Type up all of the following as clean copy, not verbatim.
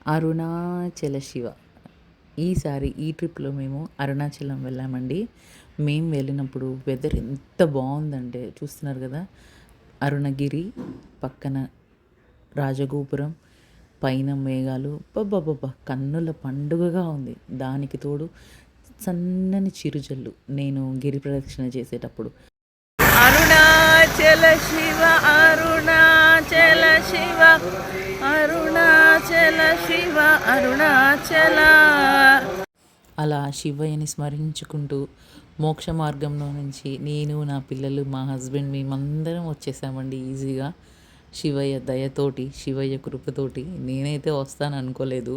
అరుణాచల శివ. ఈసారి ఈ ట్రిప్‌లో మేము అరుణాచలం వెళ్ళామండి. మేము వెళ్ళినప్పుడు వెదర్ ఎంత బావుందంటే చూస్తున్నారు గదా! అరుణగిరి పక్కన రాజగోపురం, పైన మేఘాలు అబ్బబ్బబ్బబ్బా! కన్నుల పండుగగా ఉంది. దానికి తోడు సన్నని చిరుజల్లు నేను గిరి ప్రదక్షిణ చేసేటప్పుడు. అరుణాచల శివ అరుణాచల శివ అరుణాచల శివ అరుణాచల. అలా శివయ్యని స్మరించుకుంటూ మోక్ష మార్గంలో నుంచి నేను నా పిల్లలు మా హస్బెండ్ మేమందరం వచ్చేసామండి ఈజీగా. శివయ్య దయతోటి శివయ్య కృపతోటి నేనైతే వస్తాను అనుకోలేదు,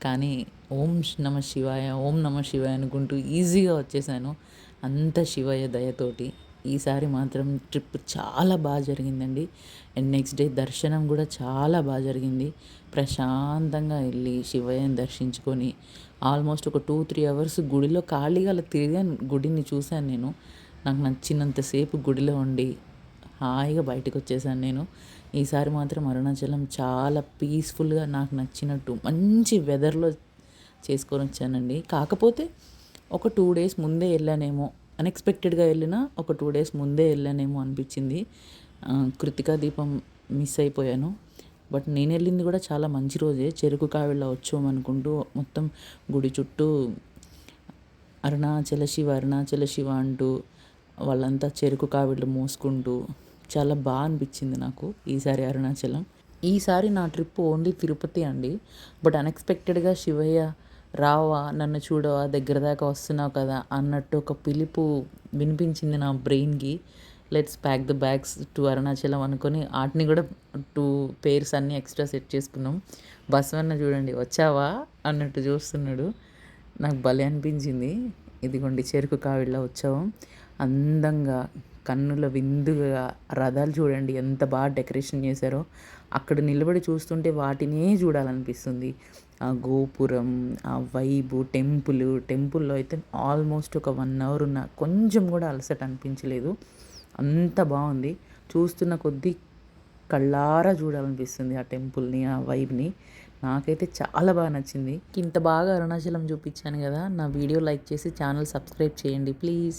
కానీ ఓం నమ శివాయ ఓం నమ శివాయ అనుకుంటూ ఈజీగా వచ్చేసాను, అంత శివయ్య దయతోటి. ఈసారి మాత్రం ట్రిప్ చాలా బాగా జరిగిందండి. అండ్ నెక్స్ట్ డే దర్శనం కూడా చాలా బాగా జరిగింది. ప్రశాంతంగా వెళ్ళి శివయ్యని దర్శించుకొని ఆల్మోస్ట్ ఒక 2-3 అవర్స్ గుడిలో ఖాళీగా అలా తిరిగాను. గుడిని చూశాను నేను. నాకు నచ్చినంతసేపు గుడిలో ఉండి హాయిగా బయటకు వచ్చేసాను నేను. ఈసారి మాత్రం అరుణాచలం చాలా పీస్ఫుల్గా నాకు నచ్చినట్టు మంచి వెదర్లో చేసుకొని వచ్చానండి. కాకపోతే ఒక 2 డేస్ ముందే వెళ్ళానేమో, అన్ఎక్స్పెక్టెడ్గా వెళ్ళినా ఒక 2 డేస్ ముందే వెళ్ళానేమో అనిపించింది. కృతికా దీపం మిస్ అయిపోయాను. బట్ నేను వెళ్ళింది కూడా చాలా మంచి రోజే. చెరుకు కావిళ్ళ వచ్చాం అనుకుంటూ మొత్తం గుడి చుట్టూ అరుణాచల శివ అరుణాచల శివ అంటూ వాళ్ళంతా చెరుకు కావిళ్ళు మోసుకుంటూ చాలా బాగా అనిపించింది నాకు ఈసారి అరుణాచలం. ఈసారి నా ట్రిప్ ఓన్లీ తిరుపతి అండి. బట్ అన్ఎక్స్పెక్టెడ్గా శివయ్య రావా నన్ను చూడవా దగ్గర దాకా వస్తున్నావు కదా అన్నట్టు ఒక పిలుపు వినిపించింది నా బ్రెయిన్కి. Let's pack the bags to Arunachalam అనుకొని వాటిని కూడా 2 పేర్స్ అన్నీ ఎక్స్ట్రా సెట్ చేసుకున్నాం. బసవన్న చూడండి వచ్చావా అన్నట్టు చూస్తున్నాడు. నాకు భలే అనిపించింది. ఇదిగోండి చెరుకు కావిళ్ళ ఉత్సవం అందంగా కన్నుల విందుగా రథాలు చూడండి ఎంత బాగా డెకరేషన్ చేశారో. అక్కడ నిలబడి చూస్తుంటే వాటినే చూడాలనిపిస్తుంది. ఆ గోపురం, ఆ వైబు, టెంపుల్లో అయితే ఆల్మోస్ట్ ఒక 1 అవర్ ఉన్న కొంచెం కూడా అలసట అనిపించలేదు. అంత బాగుంది. చూస్తున్న కొద్దీ కళ్ళారా చూడాలనిపిస్తుంది ఆ టెంపుల్ని, ఆ వైబ్ని. నాకైతే చాలా బాగా నచ్చింది. ఇంత బాగా అరుణాచలం చూపించాను కదా, నా వీడియో లైక్ చేసి ఛానల్ సబ్స్క్రైబ్ చేయండి ప్లీజ్.